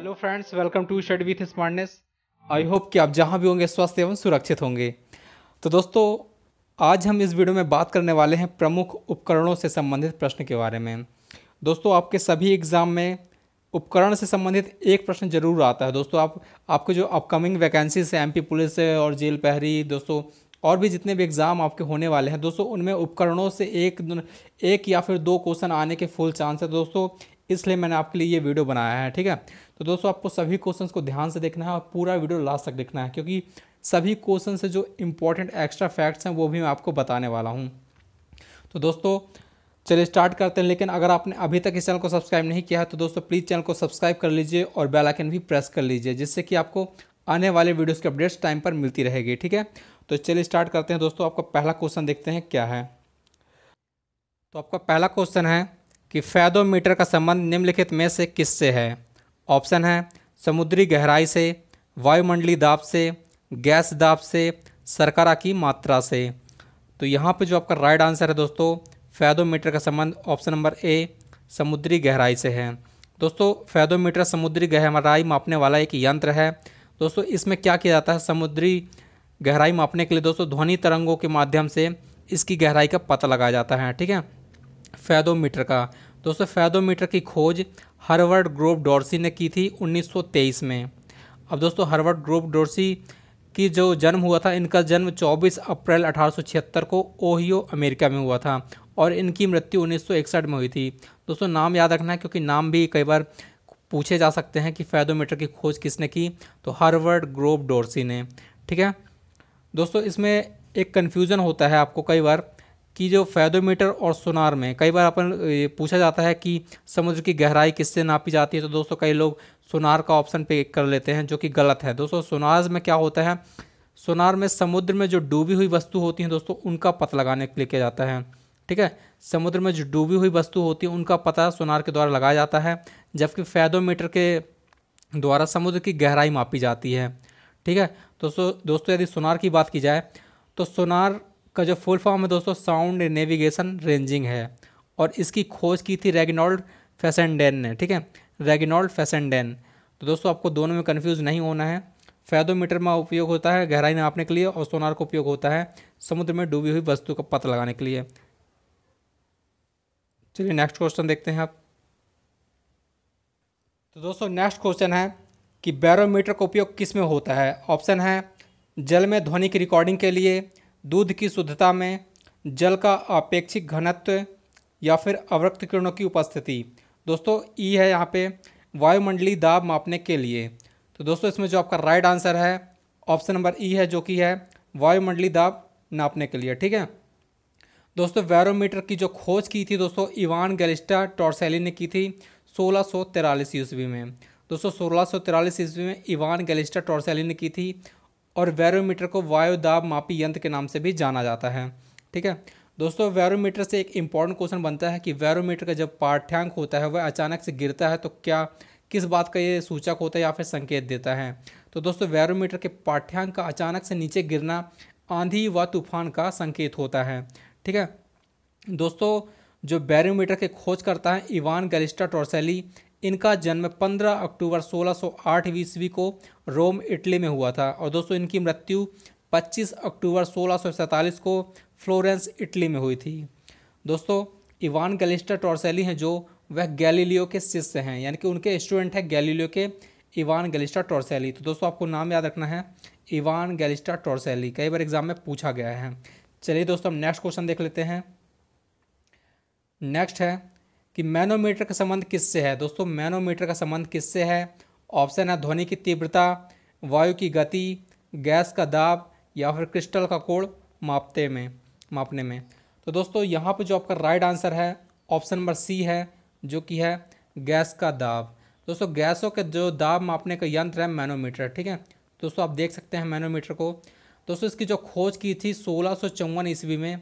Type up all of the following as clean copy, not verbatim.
Hello friends, welcome to study with smartness. I hope कि आप जहां भी होंगे स्वस्थ एवं सुरक्षित होंगे। तो दोस्तों, आज हम इस वीडियो में बात करने वाले हैं प्रमुख उपकरणों से संबंधित प्रश्न के बारे में। दोस्तों, आपके सभी एग्ज़ाम में उपकरण से संबंधित एक प्रश्न जरूर आता है। दोस्तों, आपके जो अपकमिंग वैकेंसीज है एमपी पुलिस से और जेल प्रहरी, दोस्तों और भी जितने भी एग्ज़ाम आपके होने वाले हैं दोस्तों, उनमें उपकरणों से एक या फिर दो क्वेश्चन आने के फुल चांस है दोस्तों। इसलिए मैंने आपके लिए ये वीडियो बनाया है, ठीक है। तो दोस्तों, आपको सभी क्वेश्चंस को ध्यान से देखना है और पूरा वीडियो लास्ट तक देखना है, क्योंकि सभी क्वेश्चन से जो इंपॉर्टेंट एक्स्ट्रा फैक्ट्स हैं वो भी मैं आपको बताने वाला हूँ। तो दोस्तों, चलिए स्टार्ट करते हैं। लेकिन अगर आपने अभी तक इस चैनल को सब्सक्राइब नहीं किया है तो दोस्तों प्लीज़ चैनल को सब्सक्राइब कर लीजिए और बेल आइकन भी प्रेस कर लीजिए, जिससे कि आपको आने वाले वीडियोस की अपडेट्स टाइम पर मिलती रहेगी, ठीक है। तो चलिए स्टार्ट करते हैं दोस्तों। आपका पहला क्वेश्चन देखते हैं क्या है। तो आपका पहला क्वेश्चन है कि फेदोमीटर का संबंध निम्नलिखित में से किससे है। ऑप्शन है समुद्री गहराई से, वायुमंडलीय दाब से, गैस दाब से, शर्करा की मात्रा से। तो यहाँ पे जो आपका राइट आंसर है दोस्तों, फेदोमीटर का संबंध ऑप्शन नंबर ए समुद्री गहराई से है। दोस्तों, फेदोमीटर समुद्री गहराई मापने वाला एक यंत्र है। दोस्तों, इसमें क्या किया जाता है, समुद्री गहराई मापने के लिए दोस्तों ध्वनि तरंगों के माध्यम से इसकी गहराई का पता लगाया जाता है, ठीक है। फेदोमीटर का दोस्तों, फेदोमीटर की खोज हर्वर्ड ग्रोव डॉर्सी ने की थी 1923 में। अब दोस्तों, हर्वर्ड ग्रोव डॉर्सी की जो जन्म हुआ था, इनका जन्म 24 अप्रैल 1876 को ओहियो अमेरिका में हुआ था और इनकी मृत्यु 1961 में हुई थी। दोस्तों, नाम याद रखना है, क्योंकि नाम भी कई बार पूछे जा सकते हैं कि फेदोमीटर की खोज किसने की, तो हर्वर्ड ग्रोव डॉर्सी ने, ठीक है। दोस्तों, इसमें एक कन्फ्यूज़न होता है आपको कई बार कि जो फेदोमीटर और सोनार में कई बार अपन पूछा जाता है कि समुद्र की गहराई किससे नापी जाती है। तो दोस्तों, कई लोग सोनार का ऑप्शन पे कर लेते हैं, जो कि गलत है। दोस्तों, सोनार में क्या होता है, सोनार में समुद्र में जो डूबी हुई वस्तु होती हैं दोस्तों, उनका पता लगाने के लिए किया जाता है, ठीक है। समुद्र में जो डूबी हुई वस्तु होती है उनका पता सोनार के द्वारा लगाया जाता है, जबकि फेदोमीटर के द्वारा समुद्र की गहराई मापी जाती है, ठीक है। दोस्तों, यदि सोनार की बात की जाए तो सोनार का जो फुल फॉर्म है दोस्तों, साउंड नेविगेशन रेंजिंग है, और इसकी खोज की थी रेगिनॉल्ड फेसेंडेन ने, ठीक है, रेगिनॉल्ड फेसेंडेन। तो दोस्तों, आपको दोनों में कंफ्यूज नहीं होना है। फेदोमीटर में उपयोग होता है गहराई नापने के लिए और सोनार का उपयोग होता है समुद्र में डूबी हुई वस्तु का पता लगाने के लिए। चलिए नेक्स्ट क्वेश्चन देखते हैं आप। तो दोस्तों, नेक्स्ट क्वेश्चन है कि बैरोमीटर का उपयोग किस में होता है। ऑप्शन है जल में ध्वनि की रिकॉर्डिंग के लिए, दूध की शुद्धता में, जल का अपेक्षिक घनत्व, या फिर अवरक्त किरणों की उपस्थिति। दोस्तों, ई है यहाँ पे वायुमंडलीय दाब मापने के लिए। तो दोस्तों, इसमें जो आपका राइट आंसर है ऑप्शन नंबर ई है, जो कि है वायुमंडलीय दाब नापने के लिए, ठीक है। दोस्तों, बैरोमीटर की जो खोज की थी दोस्तों, इवान गैलिस्टा टॉर्सेली ने की थी 1643 ईस्वी में। दोस्तों, 1643 ईस्वी में इवान गैलिस्टा टॉर्सेली ने की थी, और बैरोमीटर को वायु दाब मापी यंत्र के नाम से भी जाना जाता है, ठीक है। दोस्तों, बैरोमीटर से एक इम्पॉर्टेंट क्वेश्चन बनता है कि बैरोमीटर का जब पाठ्यांक होता है वह अचानक से गिरता है तो क्या किस बात का ये सूचक होता है या फिर संकेत देता है। तो दोस्तों, बैरोमीटर के पाठ्यांक का अचानक से नीचे गिरना आंधी व तूफान का संकेत होता है, ठीक है। दोस्तों, जो बैरोमीटर के खोज करता है इवान गैलिस्टा टॉर्सेली, इनका जन्म 15 अक्टूबर 1608 ईस्वी को रोम इटली में हुआ था, और दोस्तों इनकी मृत्यु 25 अक्टूबर 1647 को फ्लोरेंस इटली में हुई थी। दोस्तों, इवान गैलिस्टा टॉर्सेली हैं जो वह गैलीलियो के शिष्य हैं, यानी कि उनके स्टूडेंट हैं गैलीलियो के इवान गैलिस्टा टॉर्सेली। तो दोस्तों, आपको नाम याद रखना है इवान गैलिस्टा टॉर्सेली, कई बार एग्जाम में पूछा गया है। चलिए दोस्तों, हम नेक्स्ट क्वेश्चन देख लेते हैं। नेक्स्ट है कि मैनोमीटर का संबंध किससे है। दोस्तों, मैनोमीटर का संबंध किससे है। ऑप्शन है ध्वनि की तीव्रता, वायु की गति, गैस का दाब, या फिर क्रिस्टल का कोण मापने में। तो दोस्तों, यहाँ पे जो आपका राइट आंसर है ऑप्शन नंबर सी है, जो कि है गैस का दाब। दोस्तों, गैसों के जो दाब मापने का यंत्र है मैनोमीटर, ठीक है। दोस्तों, आप देख सकते हैं मैनोमीटर को। दोस्तों, इसकी जो खोज की थी 1654 ईस्वी में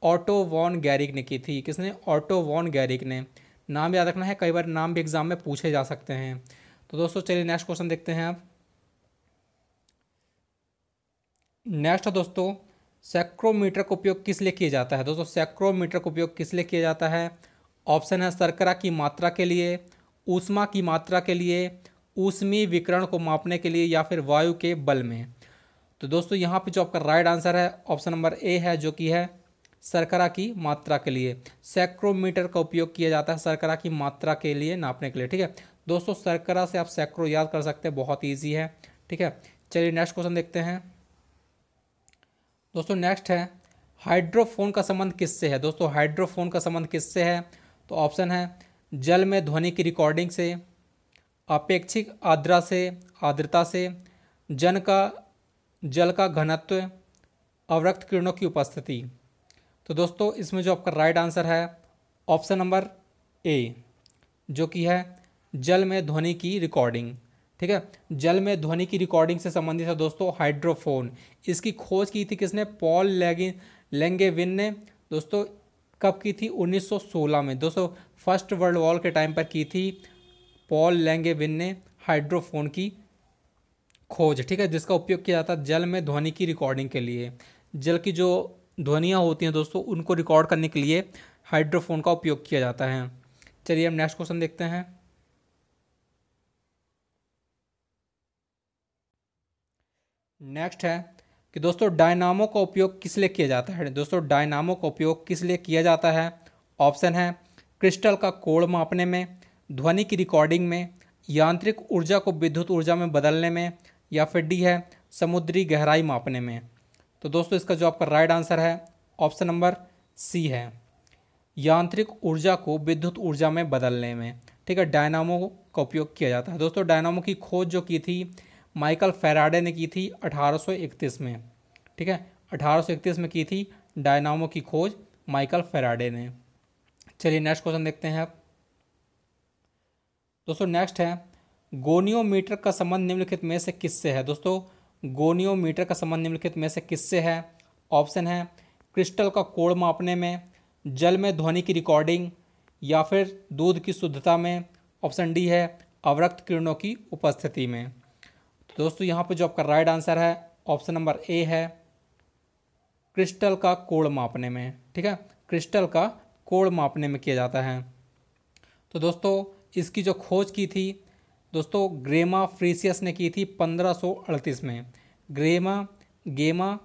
ऑटो वॉन गैरिक ने की थी। किसने, ऑटो वॉन गैरिक ने। नाम याद रखना है, कई बार नाम भी एग्जाम में पूछे जा सकते हैं। तो दोस्तों, चलिए नेक्स्ट क्वेश्चन देखते हैं आप। नेक्स्ट है दोस्तों, सैक्रोमीटर का उपयोग किस लिए किया जाता है। दोस्तों, सैक्रोमीटर का उपयोग किस लिए किया जाता है। ऑप्शन है शर्करा की मात्रा के लिए, ऊष्मा की मात्रा के लिए, ऊष्मीय विकिरण को मापने के लिए या फिर वायु के बल में। तो दोस्तों यहाँ पे जो आपका राइट आंसर है ऑप्शन नंबर ए है, जो कि है शर्करा की मात्रा के लिए। सैक्रोमीटर का उपयोग किया जाता है शर्करा की मात्रा के लिए नापने के लिए। ठीक है दोस्तों, शर्करा से आप सैक्रो याद कर सकते हैं, बहुत ईजी है। ठीक है, चलिए नेक्स्ट क्वेश्चन देखते हैं दोस्तों। नेक्स्ट है हाइड्रोफोन का संबंध किससे है। दोस्तों हाइड्रोफोन का संबंध किससे है, तो ऑप्शन है जल में ध्वनि की रिकॉर्डिंग से, अपेक्षिक आर्द्रता से, जल का घनत्व, अवरक्त किरणों की उपस्थिति। तो दोस्तों इसमें जो आपका राइट आंसर है ऑप्शन नंबर ए, जो कि है जल में ध्वनि की रिकॉर्डिंग। ठीक है, जल में ध्वनि की रिकॉर्डिंग से संबंधित है दोस्तों हाइड्रोफोन। इसकी खोज की थी किसने, पॉल लैंगेविन ने। दोस्तों कब की थी, 1916 में। दोस्तों फर्स्ट वर्ल्ड वॉर के टाइम पर की थी पॉल लैंगेविन ने हाइड्रोफोन की खोज। ठीक है, जिसका उपयोग किया जाता है जल में ध्वनि की रिकॉर्डिंग के लिए। जल की जो ध्वनियाँ होती हैं दोस्तों, उनको रिकॉर्ड करने के लिए हाइड्रोफोन का उपयोग किया जाता है। चलिए हम नेक्स्ट क्वेश्चन देखते हैं। नेक्स्ट है कि दोस्तों डायनामो का उपयोग किस लिए किया जाता है। दोस्तों डायनामो का उपयोग किस लिए किया जाता है, ऑप्शन है क्रिस्टल का कोण मापने में, ध्वनि की रिकॉर्डिंग में, यांत्रिक ऊर्जा को विद्युत ऊर्जा में बदलने में, या फिर डी है समुद्री गहराई मापने में। तो दोस्तों इसका जो आपका राइट आंसर है ऑप्शन नंबर सी है, यांत्रिक ऊर्जा को विद्युत ऊर्जा में बदलने में। ठीक है, डायनामो का उपयोग किया जाता है। दोस्तों डायनामो की खोज जो की थी माइकल फैराडे ने की थी 1831 में। ठीक है, 1831 में की थी डायनामो की खोज माइकल फैराडे ने। चलिए नेक्स्ट क्वेश्चन देखते हैं आप दोस्तों। नेक्स्ट है गोनियोमीटर का संबंध निम्नलिखित में से किससे है। दोस्तों गोनियोमीटर का संबंध निम्नलिखित में से किससे है, ऑप्शन है क्रिस्टल का कोण मापने में, जल में ध्वनि की रिकॉर्डिंग, या फिर दूध की शुद्धता में, ऑप्शन डी है अवरक्त किरणों की उपस्थिति में। तो दोस्तों यहाँ पे जो आपका राइट आंसर है ऑप्शन नंबर ए है, क्रिस्टल का कोण मापने में। ठीक है, क्रिस्टल का कोण मापने में किया जाता है। तो दोस्तों इसकी जो खोज की थी दोस्तों ग्रेमा फ्रीसियस ने की थी 1538 में। गेमा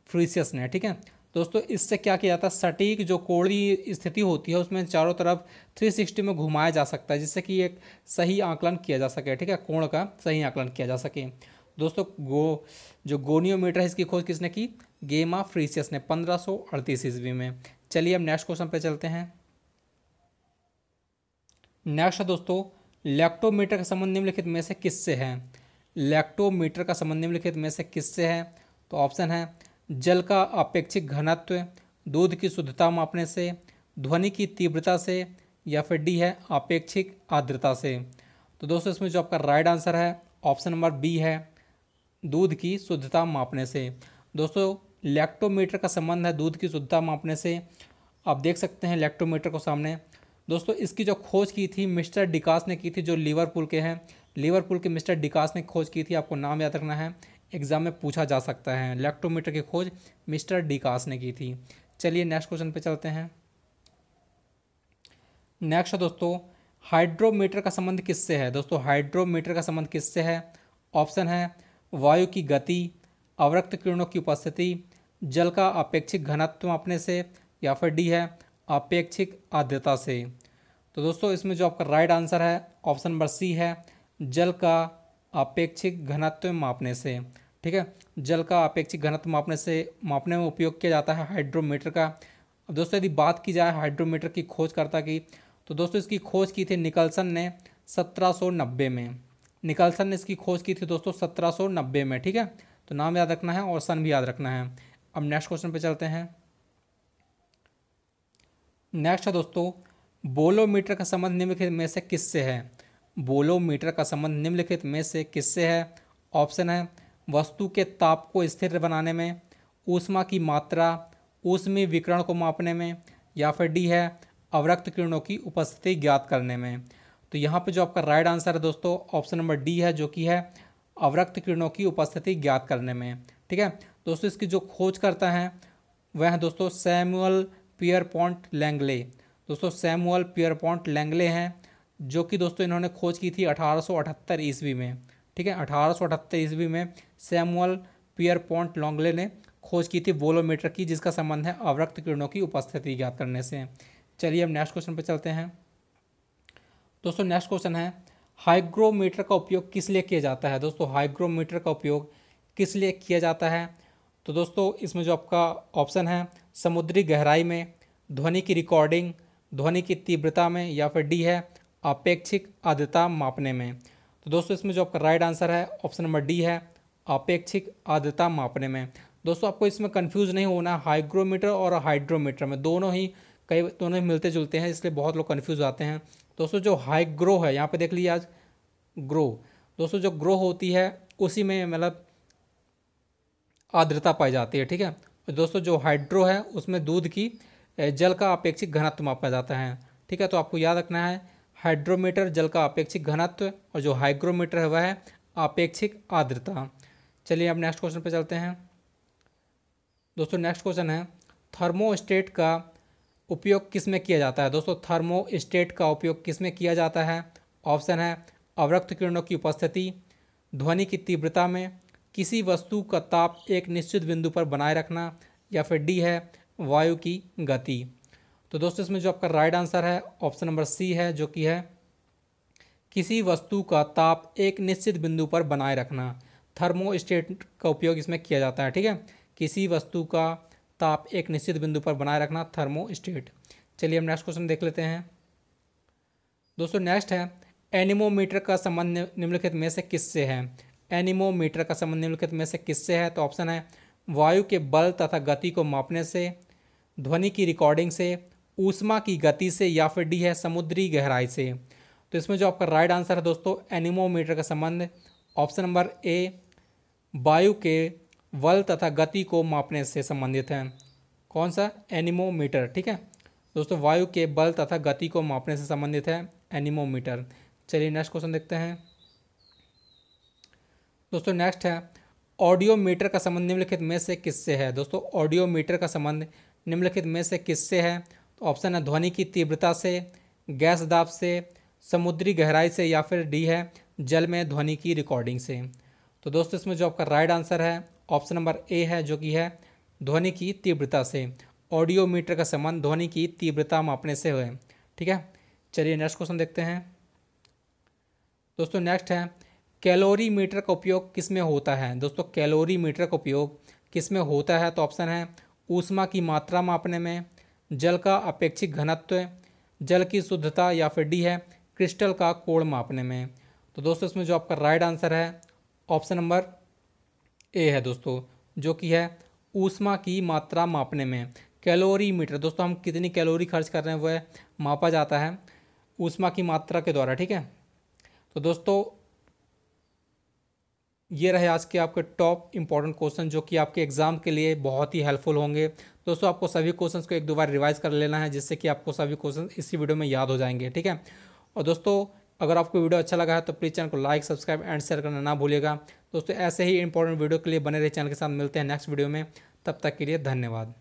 फ्रीसियस ने। ठीक है दोस्तों, इससे क्या किया जाता है, सटीक जो कोणीय स्थिति होती है उसमें चारों तरफ 360 में घुमाया जा सकता है, जिससे कि एक सही आकलन किया जा सके। ठीक है, कोण का सही आकलन किया जा सके। दोस्तों जो गोनियोमीटर है इसकी खोज किसने की, गेमा फ्रीसियस ने 1538 ईस्वी में। चलिए हम नेक्स्ट क्वेश्चन पे चलते हैं। नेक्स्ट है दोस्तों लैक्टोमीटर का संबंध निम्नलिखित में से किससे है। लैक्टोमीटर का संबंध निम्नलिखित में से किससे है, तो ऑप्शन है जल का अपेक्षिक घनत्व, दूध की शुद्धता मापने से, ध्वनि की तीव्रता से, या फिर डी है अपेक्षिक आर्द्रता से। तो दोस्तों इसमें जो आपका राइट आंसर है ऑप्शन नंबर बी है, दूध की शुद्धता मापने से। दोस्तों लैक्टोमीटर का संबंध है दूध की शुद्धता मापने से। आप देख सकते हैं लैक्टोमीटर को सामने। दोस्तों इसकी जो खोज की थी मिस्टर डिकास ने की थी, जो लिवरपूल के हैं। लिवरपूल के मिस्टर डिकास ने खोज की थी, आपको नाम याद रखना है, एग्जाम में पूछा जा सकता है। लैक्टोमीटर की खोज मिस्टर डिकास ने की थी। चलिए नेक्स्ट क्वेश्चन पे चलते हैं। नेक्स्ट है दोस्तों हाइड्रोमीटर का संबंध किससे है। दोस्तों हाइड्रोमीटर का संबंध किससे है, ऑप्शन है वायु की गति, अवरक्त किरणों की उपस्थिति, जल का अपेक्षिक घनत्व मापने से, या फिर डी है अपेक्षिक आर्द्रता से। तो दोस्तों इसमें जो आपका राइट आंसर है ऑप्शन नंबर सी है, जल का अपेक्षिक घनत्व मापने से। ठीक है, जल का अपेक्षिक घनत्व मापने में उपयोग किया जाता है हाइड्रोमीटर का। अब दोस्तों यदि बात की जाए हाइड्रोमीटर की खोजकर्ता की, तो दोस्तों इसकी खोज की थी निकलसन ने 1790 में। निकलसन ने इसकी खोज की थी दोस्तों 1790 में। ठीक है, तो नाम याद रखना है और सन भी याद रखना है। अब नेक्स्ट क्वेश्चन पे चलते हैं। नेक्स्ट है दोस्तों बोलोमीटर का संबंध निम्नलिखित में से किससे है। बोलोमीटर का संबंध निम्नलिखित में से किससे है, ऑप्शन है वस्तु के ताप को स्थिर बनाने में, ऊष्मा की मात्रा, ऊष्मीय विकिरण को मापने में, या फिर डी है अवरक्त किरणों की उपस्थिति ज्ञात करने में। तो यहाँ पे जो आपका राइट आंसर है दोस्तों ऑप्शन नंबर डी है, जो कि है अवरक्त किरणों की उपस्थिति ज्ञात करने में। ठीक है दोस्तों, इसकी जो खोज करता है वह है दोस्तों सैमुअल पियरपॉन्ट लैंगले। दोस्तों सैमुअल पियरपॉन्ट लैंगले हैं जो कि दोस्तों इन्होंने खोज की थी 1878 ईस्वी में। ठीक है, 1878 ईस्वी में सैमुअल पियरपॉन्ट लॉन्गले ने खोज की थी वोलोमीटर की, जिसका संबंध है अवरक्त किरणों की उपस्थिति ज्ञात करने से। चलिए अब नेक्स्ट क्वेश्चन पे चलते हैं। दोस्तों नेक्स्ट क्वेश्चन है, हाइग्रोमीटर का उपयोग किस लिए किया जाता है। दोस्तों हाइग्रोमीटर का उपयोग किस लिए किया जाता है। तो दोस्तों इसमें जो आपका ऑप्शन है, समुद्री गहराई में, ध्वनि की रिकॉर्डिंग, ध्वनि की तीव्रता में, या फिर डी है अपेक्षिक आर्द्रता मापने में। तो दोस्तों इसमें जो आपका राइट आंसर है ऑप्शन नंबर डी है, अपेक्षिक आर्द्रता मापने में। दोस्तों आपको इसमें कंफ्यूज नहीं होना, हाइग्रोमीटर और हाइड्रोमीटर में दोनों ही मिलते जुलते हैं, इसलिए बहुत लोग कंफ्यूज आते हैं। दोस्तों जो हाइग्रो है, यहाँ पे देख लीजिए आज ग्रो, दोस्तों जो ग्रो होती है उसी में मतलब आर्द्रता पाई जाती है। ठीक है, दोस्तों जो हाइड्रो है उसमें दूध की जल का अपेक्षिक घनत्व मापा जाता है। ठीक है, तो आपको याद रखना है हाइड्रोमीटर जल का अपेक्षिक घनत्व और जो हाइग्रोमीटर है वह है अपेक्षिक आर्द्रता। चलिए अब नेक्स्ट क्वेश्चन पे चलते हैं। दोस्तों नेक्स्ट क्वेश्चन है, थर्मोस्टेट का उपयोग किस में किया जाता है। दोस्तों थर्मोस्टेट का उपयोग किस में किया जाता है। ऑप्शन है अवरक्त किरणों की उपस्थिति, ध्वनि की तीव्रता में, किसी वस्तु का ताप एक निश्चित बिंदु पर बनाए रखना, या फिर डी है वायु की गति। तो दोस्तों इसमें जो आपका राइट आंसर है ऑप्शन नंबर सी है, जो कि है किसी वस्तु का ताप एक निश्चित बिंदु पर बनाए रखना। थर्मोस्टेट का उपयोग इसमें किया जाता है। ठीक है, किसी वस्तु का ताप एक निश्चित बिंदु पर बनाए रखना, थर्मोस्टेट। चलिए हम नेक्स्ट क्वेश्चन देख लेते हैं। दोस्तों नेक्स्ट है, एनीमोमीटर का संबंध निम्नलिखित में से किससे है। एनीमोमीटर का संबंध निम्नलिखित में से किससे है। तो ऑप्शन है वायु के बल तथा गति को मापने से, ध्वनि की रिकॉर्डिंग से, ऊष्मा की गति से, या फिर डी है समुद्री गहराई से। तो इसमें जो आपका राइट आंसर है दोस्तों, एनीमोमीटर का संबंध ऑप्शन नंबर ए वायु के बल तथा गति को मापने से संबंधित है। कौन सा, एनीमोमीटर। ठीक है दोस्तों, वायु के बल तथा गति को मापने से संबंधित है एनीमोमीटर। चलिए नेक्स्ट क्वेश्चन देखते हैं। दोस्तों नेक्स्ट है, ऑडियोमीटर का संबंध निम्नलिखित में से किससे है। दोस्तों ऑडियोमीटर का संबंध निम्नलिखित में से किससे है। तो ऑप्शन है ध्वनि की तीव्रता से, गैस दाब से, समुद्री गहराई से, या फिर डी है जल में ध्वनि की रिकॉर्डिंग से। तो दोस्तों इसमें जो आपका राइट आंसर है ऑप्शन नंबर ए है, जो कि है ध्वनि की तीव्रता से। ऑडियोमीटर का संबंध ध्वनि की तीव्रता मापने से है। ठीक है, चलिए नेक्स्ट क्वेश्चन देखते हैं। दोस्तों नेक्स्ट है, कैलोरीमीटर का उपयोग किस में होता है। दोस्तों कैलोरीमीटर का उपयोग किस में होता है। तो ऑप्शन है ऊष्मा की मात्रा मापने में, जल का अपेक्षिक घनत्व, जल की शुद्धता, या फिर डी है क्रिस्टल का कोण मापने में। तो दोस्तों इसमें जो आपका राइट आंसर है ऑप्शन नंबर ए है दोस्तों, जो कि है ऊष्मा की मात्रा मापने में। कैलोरीमीटर दोस्तों हम कितनी कैलोरी खर्च कर रहे हैं वह मापा जाता है ऊष्मा की मात्रा के द्वारा। ठीक है, तो दोस्तों ये रहे आज के आपके टॉप इंपॉर्टेंट क्वेश्चन, जो कि आपके एग्जाम के लिए बहुत ही हेल्पफुल होंगे। दोस्तों आपको सभी क्वेश्चंस को एक दो बार रिवाइज कर लेना है, जिससे कि आपको सभी क्वेश्चन इसी वीडियो में याद हो जाएंगे। ठीक है, और दोस्तों अगर आपको वीडियो अच्छा लगा है तो प्लीज़ चैनल को लाइक, सब्सक्राइब एंड शेयर करना ना भूलिएगा। दोस्तों ऐसे ही इंपॉर्टेंट वीडियो के लिए बने रहे चैनल के साथ। मिलते हैं नेक्स्ट वीडियो में, तब तक के लिए धन्यवाद।